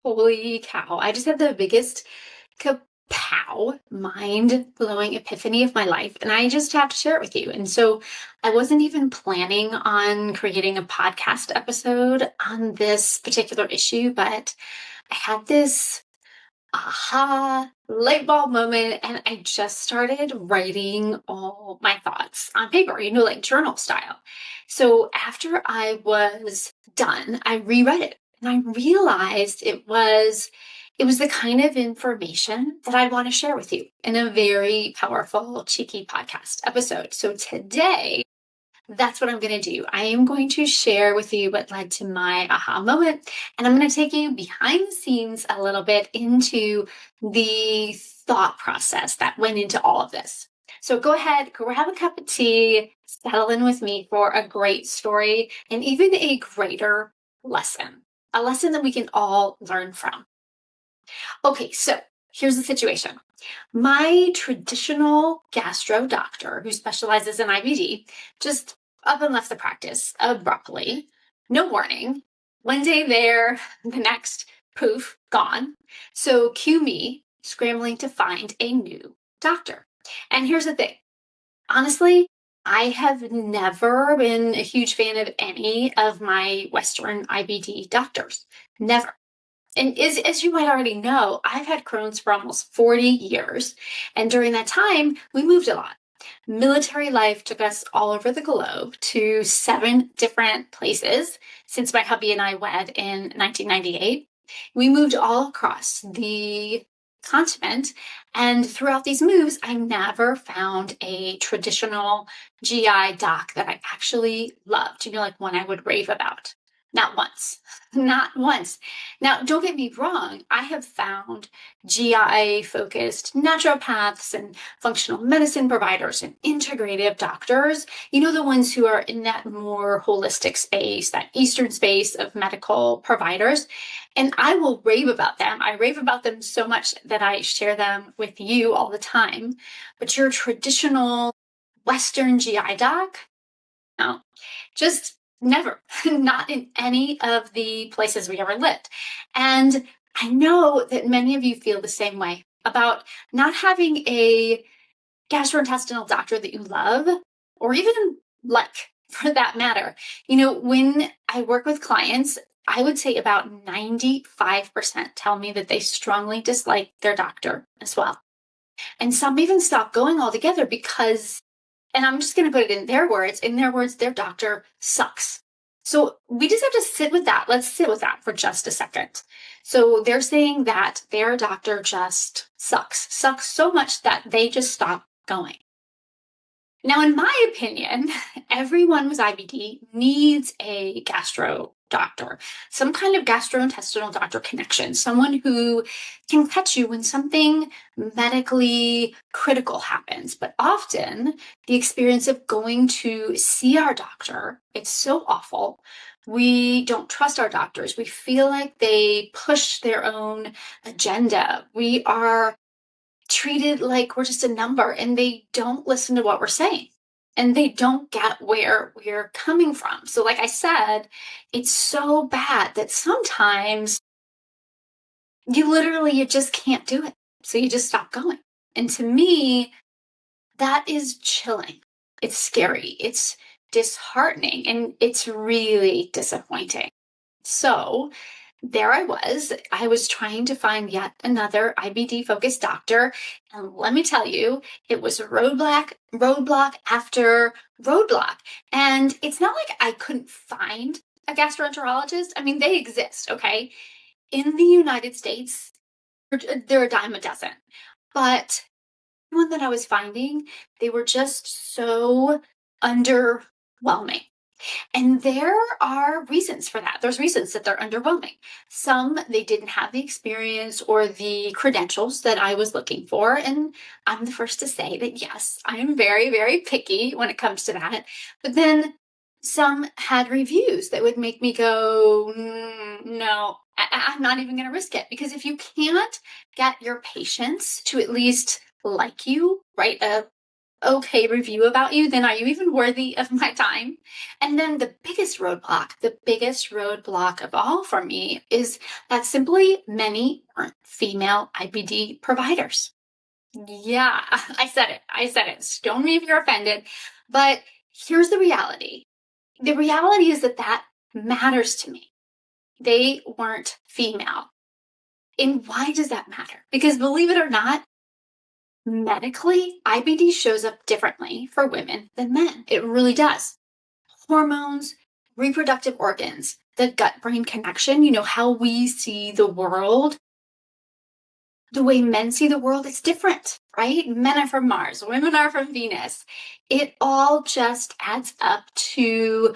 Holy cow. I just had the biggest kapow, mind-blowing epiphany of my life, and I just have to share it with you. And so I wasn't even planning on creating a podcast episode on this particular issue, but I had this aha light bulb moment, and I just started writing all my thoughts on paper, like journal style. So after I was done, I reread it and I realized it was the kind of information that I want to share with you in a very powerful, cheeky podcast episode. So today, that's what I'm going to do. I am going to share with you what led to my aha moment, and I'm going to take you behind the scenes a little bit into the thought process that went into all of this. So go ahead, go have a cup of tea, settle in with me for a great story and even a greater lesson, a lesson that we can all learn from. Okay, so here's the situation. My traditional gastro doctor, who specializes in IBD, just up and left the practice abruptly. No warning. One day there, the next, poof, gone. So cue me scrambling to find a new doctor. And here's the thing. Honestly, I have never been a huge fan of any of my Western IBD doctors. Never. And as you might already know, I've had Crohn's for almost 40 years. And during that time, we moved a lot. Military life took us all over the globe to 7 different places since my hubby and I wed in 1998. We moved all across the continent. And throughout these moves, I never found a traditional GI doc that I actually loved, like one I would rave about. Not once. Not once. Now, don't get me wrong, I have found GI focused naturopaths and functional medicine providers and integrative doctors, the ones who are in that more holistic space, that Eastern space of medical providers. And I will rave about them. I rave about them so much that I share them with you all the time. But your traditional Western GI doc, no, just never, not in any of the places we ever lived. And I know that many of you feel the same way about not having a gastrointestinal doctor that you love, or even like for that matter. When I work with clients, I would say about 95% tell me that they strongly dislike their doctor as well. And some even stop going altogether because, and I'm just going to put it in their words, their doctor sucks. So we just have to sit with that. Let's sit with that for just a second. So they're saying that their doctor just sucks so much that they just stop going. Now, in my opinion, everyone with IBD needs a gastro doctor, some kind of gastrointestinal doctor connection, someone who can catch you when something medically critical happens. But often the experience of going to see our doctor, it's so awful. We don't trust our doctors. We feel like they push their own agenda. We are treated like we're just a number, and they don't listen to what we're saying and they don't get where we're coming from. So like I said, it's so bad that sometimes you just can't do it. So you just stop going. And to me, that is chilling. It's scary. It's disheartening, and it's really disappointing. So there I was trying to find yet another IBD focused doctor. And let me tell you, it was roadblock after roadblock. And it's not like I couldn't find a gastroenterologist. I mean, they exist, okay? In the United States, they're a dime a dozen. But the one that I was finding, they were just so underwhelming. And there are reasons for that. There's reasons that they're underwhelming. Some, they didn't have the experience or the credentials that I was looking for. And I'm the first to say that, yes, I am very, very picky when it comes to that. But then some had reviews that would make me go, no, I'm not even going to risk it. Because if you can't get your patients to at least like you, write a okay review about you, then are you even worthy of my time? And then the biggest roadblock of all for me is that simply many aren't female IBD providers. Yeah, I said it. I said it. Stone me if you're offended. But here's the reality. The reality is that that matters to me. They weren't female. And why does that matter? Because believe it or not, medically, IBD shows up differently for women than men. It really does. Hormones, reproductive organs, the gut brain connection, how we see the world, the way men see the world is different, right? Men are from Mars, women are from Venus. It all just adds up to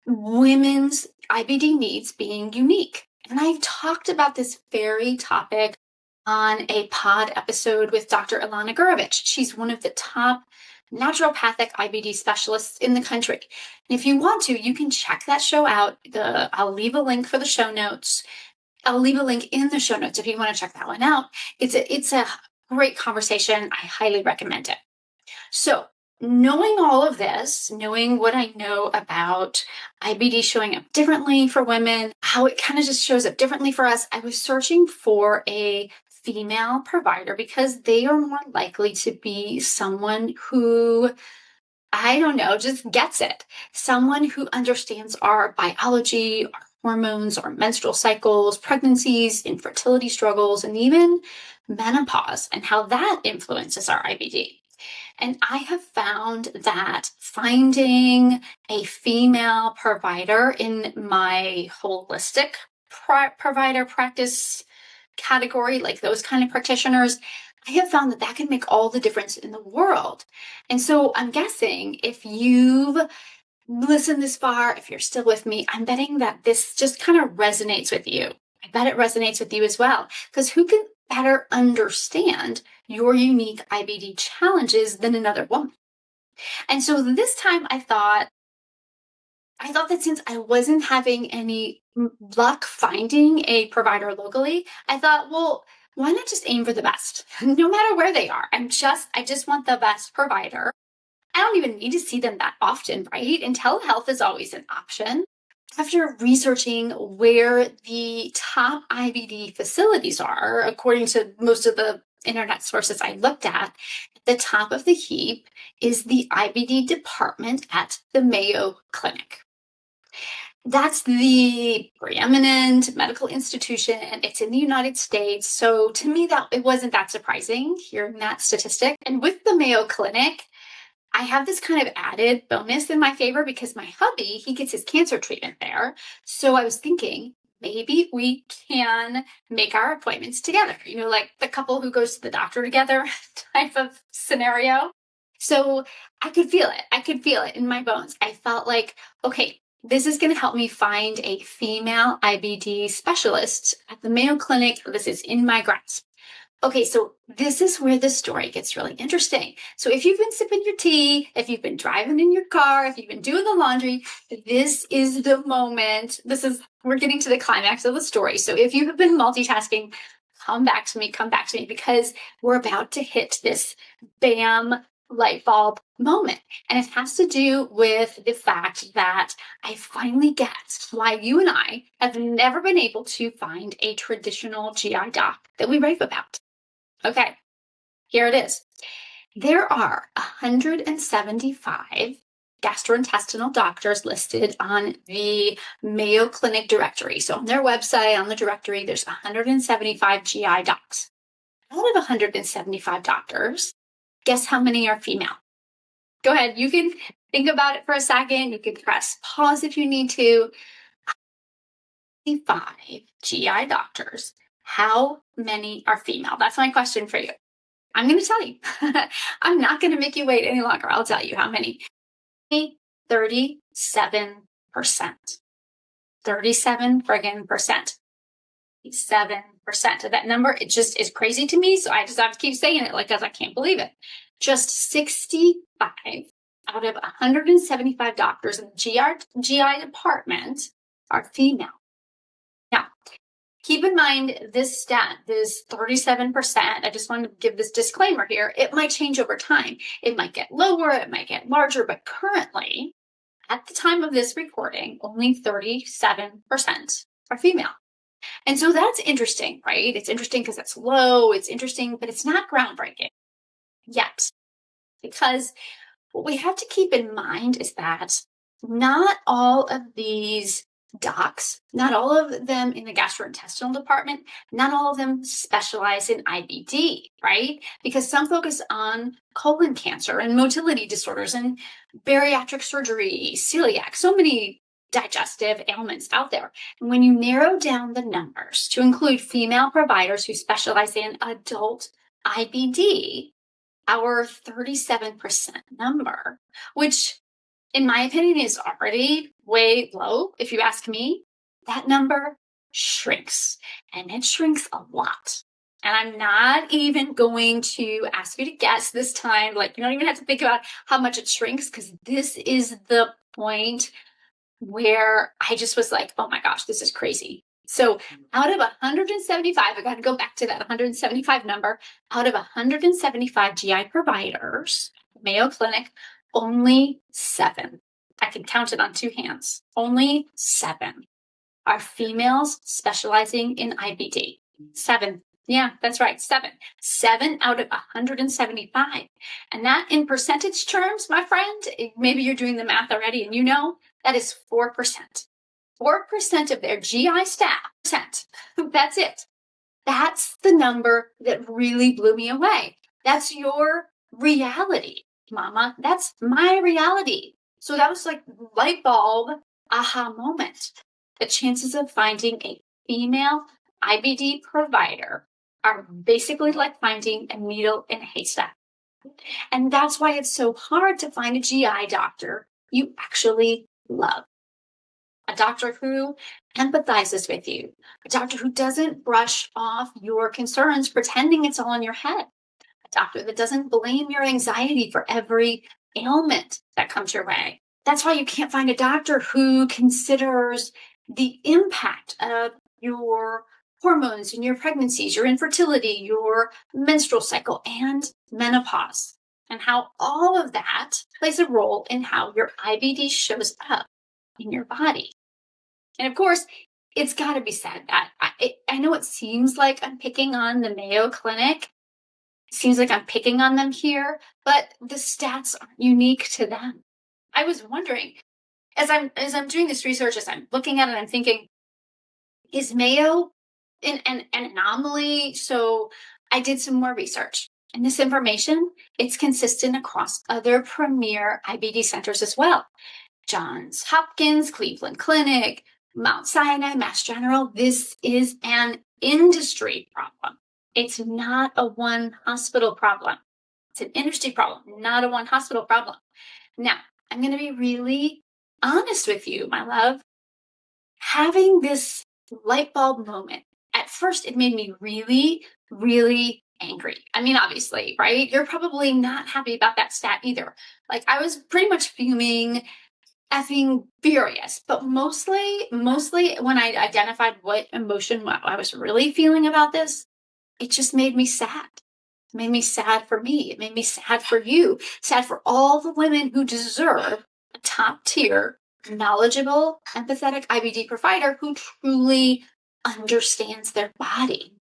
women's IBD needs being unique. And I've talked about this very topic on a pod episode with Dr. Ilana Gurovich. She's one of the top naturopathic IBD specialists in the country. And if you want to, you can check that show out. I'll leave a link for the show notes. I'll leave a link in the show notes if you want to check that one out. It's a great conversation. I highly recommend it. So, knowing all of this, knowing what I know about IBD showing up differently for women, how it kind of just shows up differently for us, I was searching for a female provider because they are more likely to be someone who, I don't know, just gets it. Someone who understands our biology, our hormones, our menstrual cycles, pregnancies, infertility struggles, and even menopause and how that influences our IBD. And I have found that finding a female provider in my holistic provider practice category, like those kind of practitioners, I have found that that can make all the difference in the world. And so I'm guessing if you've listened this far, if you're still with me, I'm betting that this just kind of resonates with you. I bet it resonates with you as well, because who can better understand your unique IBD challenges than another woman? And so this time I thought that since I wasn't having any luck finding a provider locally, I thought, well, why not just aim for the best? No matter where they are. I just want the best provider. I don't even need to see them that often, right? And telehealth is always an option. After researching where the top IBD facilities are, according to most of the internet sources I looked at the top of the heap is the IBD department at the Mayo Clinic. That's the preeminent medical institution. It's in the United States. So to me, that it wasn't that surprising hearing that statistic. And with the Mayo Clinic, I have this kind of added bonus in my favor because my hubby, he gets his cancer treatment there. So I was thinking maybe we can make our appointments together, like the couple who goes to the doctor together type of scenario. So I could feel it. I could feel it in my bones. I felt like, okay, this is going to help me find a female IBD specialist at the Mayo Clinic. This is in my grasp. Okay, so this is where the story gets really interesting. So if you've been sipping your tea, if you've been driving in your car, if you've been doing the laundry, this is the moment. We're getting to the climax of the story. So if you have been multitasking, come back to me, because we're about to hit this bam light bulb moment. And it has to do with the fact that I finally get why you and I have never been able to find a traditional GI doc that we rave about. Okay, here it is. There are 175 gastrointestinal doctors listed on the Mayo Clinic directory. So on their website, on the directory, there's 175 GI docs. Out of 175 doctors, guess how many are female? Go ahead, you can think about it for a second. You can press pause if you need to. 5 GI doctors. How many are female? That's my question for you. I'm going to tell you. I'm not going to make you wait any longer. I'll tell you how many. 37%. 37 friggin' percent. 7%. That number, it just is crazy to me. So I just have to keep saying it because I can't believe it. Just 65 out of 175 doctors in the GI department are female. Now, Keep in mind this stat, this 37%, I just want to give this disclaimer here. It might change over time. It might get lower, it might get larger, but currently, at the time of this recording, only 37% are female. And so that's interesting, right? It's interesting because it's low, it's interesting, but it's not groundbreaking yet. Because what we have to keep in mind is that not all of these docs, not all of them in the gastrointestinal department, not all of them specialize in IBD, right? Because some focus on colon cancer and motility disorders and bariatric surgery, celiac, so many digestive ailments out there. And when you narrow down the numbers to include female providers who specialize in adult IBD, our 37% number, which in my opinion is already way low, if you ask me, that number shrinks, and it shrinks a lot. And I'm not even going to ask you to guess this time. Like, you don't even have to think about how much it shrinks, because this is the point where I just was like, oh my gosh, this is crazy. So out of 175, I got to go back to that 175 number. Out of 175 GI providers, Mayo Clinic, only 7. I can count it on 2 hands. Only 7 are females specializing in IBD. 7. Yeah, that's right. 7. 7 out of 175. And that in percentage terms, my friend, maybe you're doing the math already and you know, that is 4%. 4% of their GI staff. That's it. That's the number that really blew me away. That's your reality, mama. That's my reality. So that was like light bulb aha moment. The chances of finding a female IBD provider are basically like finding a needle in a haystack. And that's why it's so hard to find a GI doctor you actually love. A doctor who empathizes with you, a doctor who doesn't brush off your concerns pretending it's all in your head, a doctor that doesn't blame your anxiety for every ailment that comes your way. That's why you can't find a doctor who considers the impact of your hormones in your pregnancies, your infertility, your menstrual cycle, and menopause, and how all of that plays a role in how your IBD shows up in your body. And of course, it's got to be said that I know it seems like I'm picking on the Mayo Clinic. It seems like I'm picking on them here, but the stats aren't unique to them. I was wondering, as I'm doing this research, as I'm looking at it, I'm thinking, is Mayo an anomaly? So I did some more research. And this information, it's consistent across other premier IBD centers as well. Johns Hopkins, Cleveland Clinic, Mount Sinai, Mass General. This is an industry problem. It's not a one hospital problem. It's an industry problem, not a one hospital problem. Now, I'm going to be really honest with you, my love. Having this light bulb moment, at first it made me really, really angry. I mean, obviously, right? You're probably not happy about that stat either. Like, I was pretty much fuming, effing furious, but mostly when I identified what emotion I was really feeling about this, it just made me sad. It made me sad for me. It made me sad for you, sad for all the women who deserve a top tier, knowledgeable, empathetic IBD provider who truly understands their body.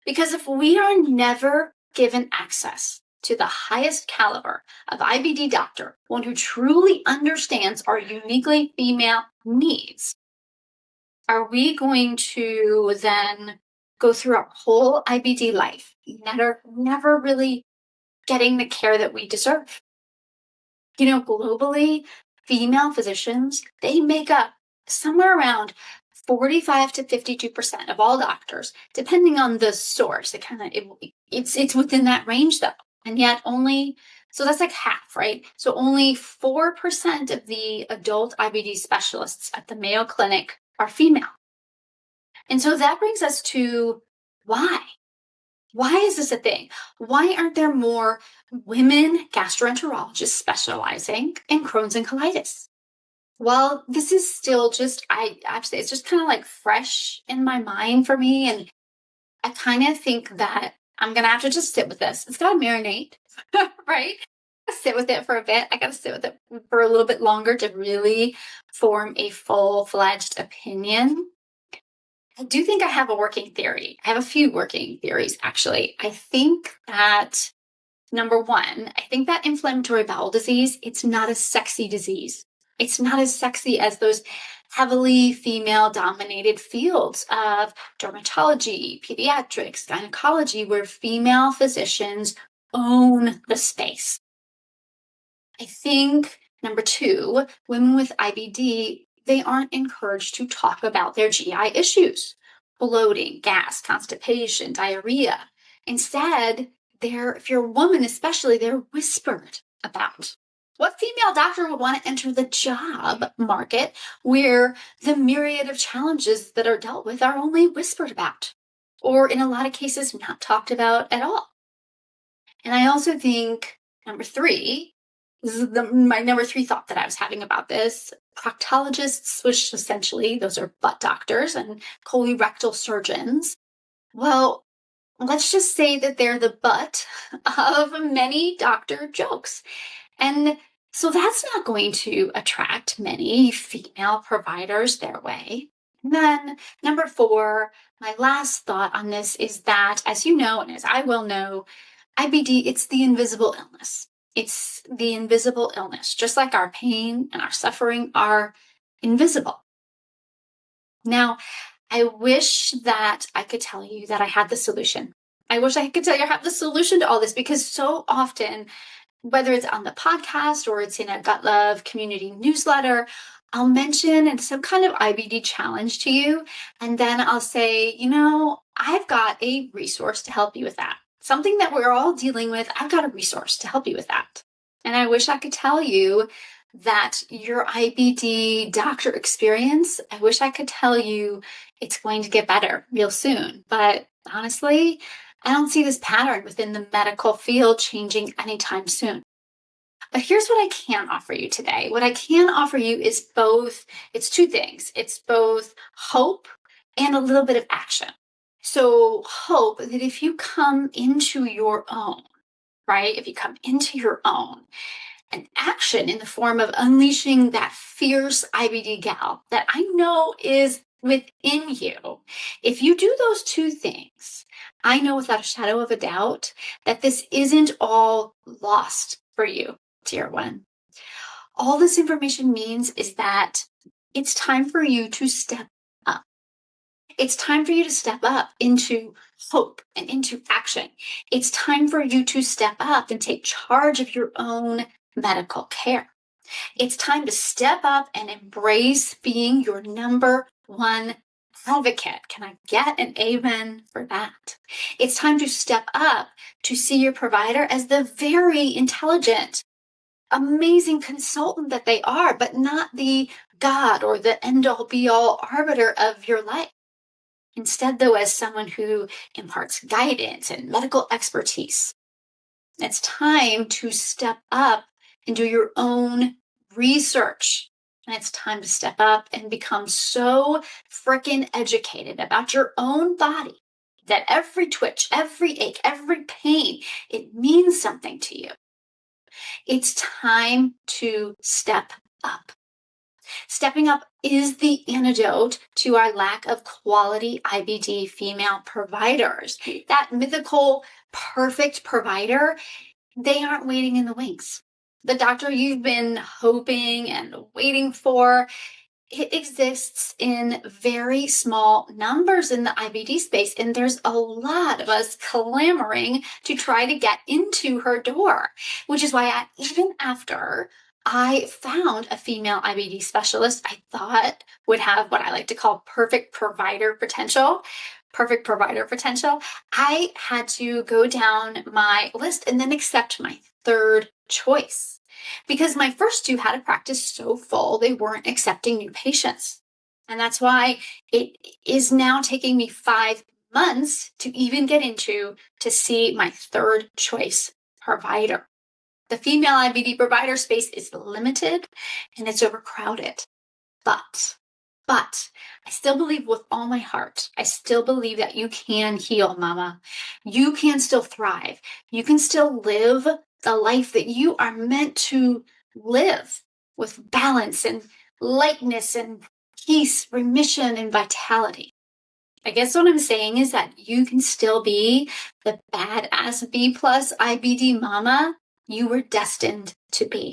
Because if we are never given access to the highest caliber of IBD doctor, one who truly understands our uniquely female needs, are we going to then go through our whole IBD life, never really getting the care that we deserve? You know, globally, female physicians, they make up somewhere around 45 to 52% of all doctors, depending on the source. It's within that range though. And yet so that's like half, right? So only 4% of the adult IBD specialists at the Mayo Clinic are female. And so that brings us to why? Why is this a thing? Why aren't there more women gastroenterologists specializing in Crohn's and colitis? Well, this is still just, I actually, it's just kind of like fresh in my mind for me. And I kind of think that I'm going to have to just sit with this. It's got to marinate, right? Sit with it for a bit. I got to sit with it for a little bit longer to really form a full-fledged opinion. I do think I have a working theory. I have a few working theories, actually. I think that number one, I think that inflammatory bowel disease, it's not a sexy disease. It's not as sexy as those heavily female dominated fields of dermatology, pediatrics, gynecology, where female physicians own the space. I think number two, women with IBD, they aren't encouraged to talk about their GI issues, bloating, gas, constipation, diarrhea. Instead, if you're a woman especially, they're whispered about. What female doctor would want to enter the job market where the myriad of challenges that are dealt with are only whispered about, or in a lot of cases, not talked about at all? And I also think number three, this is my number three thought that I was having about this. Proctologists, which essentially those are butt doctors, and colorectal surgeons. Well, let's just say that they're the butt of many doctor jokes. And so that's not going to attract many female providers their way. And then number four, my last thought on this is that, as you know, and as I will know, IBD, it's the invisible illness. It's the invisible illness, just like our pain and our suffering are invisible. Now, I wish that I could tell you that I had the solution. I wish I could tell you I have the solution to all this, because so often, whether it's on the podcast or it's in a Gut Love community newsletter, I'll mention some kind of IBD challenge to you. And then I'll say, I've got a resource to help you with that. Something that we're all dealing with, I've got a resource to help you with that. And I wish I could tell you that your IBD doctor experience, I wish I could tell you it's going to get better real soon. But honestly, I don't see this pattern within the medical field changing anytime soon. But here's what I can offer you today. What I can offer you is it's two things. It's both hope and a little bit of action. So hope that if you come into your own, right? If you come into your own, an action in the form of unleashing that fierce IBD gal that I know is within you. If you do those two things, I know without a shadow of a doubt that this isn't all lost for you, dear one. All this information means is that it's time for you to step up. It's time for you to step up into hope and into action. It's time for you to step up and take charge of your own medical care. It's time to step up and embrace being your number one advocate. Can I get an amen for that? It's time to step up to see your provider as the very intelligent, amazing consultant that they are, but not the God or the end-all be-all arbiter of your life. Instead, though, as someone who imparts guidance and medical expertise. It's time to step up and do your own research. And it's time to step up and become so freaking educated about your own body that every twitch, every ache, every pain, it means something to you. It's time to step up. Stepping up is the antidote to our lack of quality IBD female providers. That mythical, perfect provider, they aren't waiting in the wings. The doctor you've been hoping and waiting for, it exists in very small numbers in the IBD space, and there's a lot of us clamoring to try to get into her door, which is why even after I found a female IBD specialist I thought would have what I like to call perfect provider potential, I had to go down my list and then accept my third choice, because my first two had a practice so full they weren't accepting new patients. And that's why it is now taking me 5 months to even get into to see my third choice provider. The female IBD provider space is limited and it's overcrowded. But I still believe with all my heart, I still believe that you can heal, mama. You can still thrive. You can still live the life that you are meant to live with balance and lightness and peace, remission, and vitality. I guess what I'm saying is that you can still be the badass B plus IBD mama you were destined to be.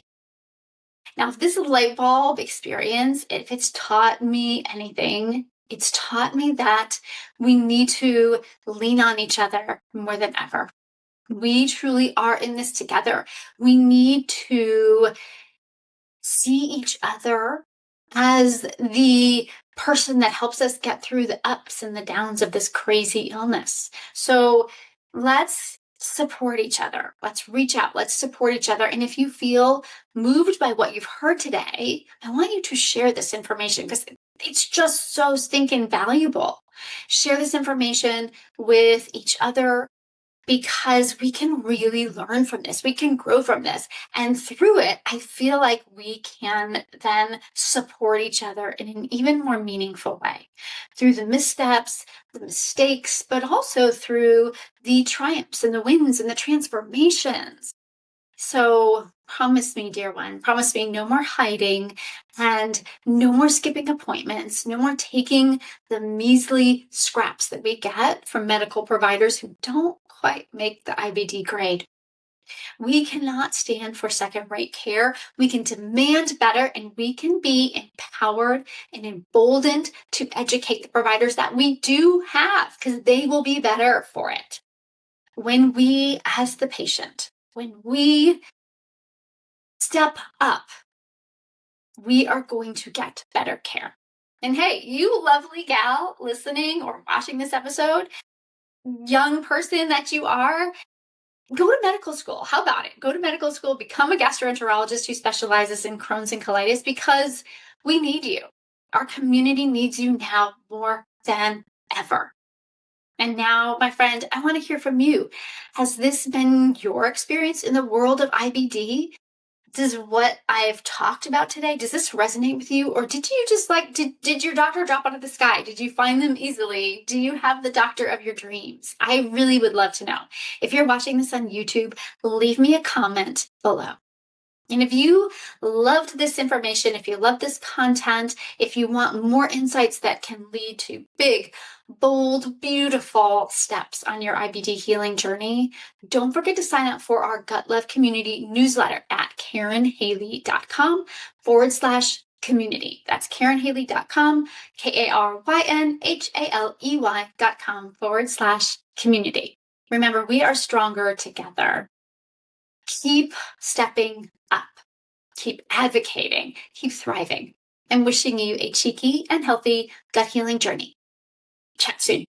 Now, if this light bulb experience, if it's taught me anything, it's taught me that we need to lean on each other more than ever. We truly are in this together. We need to see each other as the person that helps us get through the ups and the downs of this crazy illness. So let's support each other. Let's reach out. Let's support each other. And if you feel moved by what you've heard today, I want you to share this information because it's just so stinking valuable. Share this information with each other because we can really learn from this. We can grow from this. And through it, I feel like we can then support each other in an even more meaningful way through the missteps, the mistakes, but also through the triumphs and the wins and the transformations. So promise me, dear one, promise me no more hiding and no more skipping appointments, no more taking the measly scraps that we get from medical providers who don't quite make the IBD grade. We cannot stand for second-rate care. We can demand better and we can be empowered and emboldened to educate the providers that we do have because they will be better for it. When we, as the patient, when we step up, we are going to get better care. And hey, you lovely gal listening or watching this episode, young person that you are, go to medical school. How about it? Go to medical school, become a gastroenterologist who specializes in Crohn's and colitis because we need you. Our community needs you now more than ever. And now, my friend, I want to hear from you. Has this been your experience in the world of IBD? Does what I've talked about today, does this resonate with you? Or did you just did your doctor drop out of the sky? Did you find them easily? Do you have the doctor of your dreams? I really would love to know. If you're watching this on YouTube, leave me a comment below. And if you loved this information, if you love this content, if you want more insights that can lead to big, bold, beautiful steps on your IBD healing journey, don't forget to sign up for our Gut Love Community newsletter at KarenHaley.com/community. That's KarenHaley.com, KarenHaley.com/community. Remember, we are stronger together. Keep stepping up, keep advocating, keep thriving. I'm wishing you a cheeky and healthy gut healing journey. Chat soon.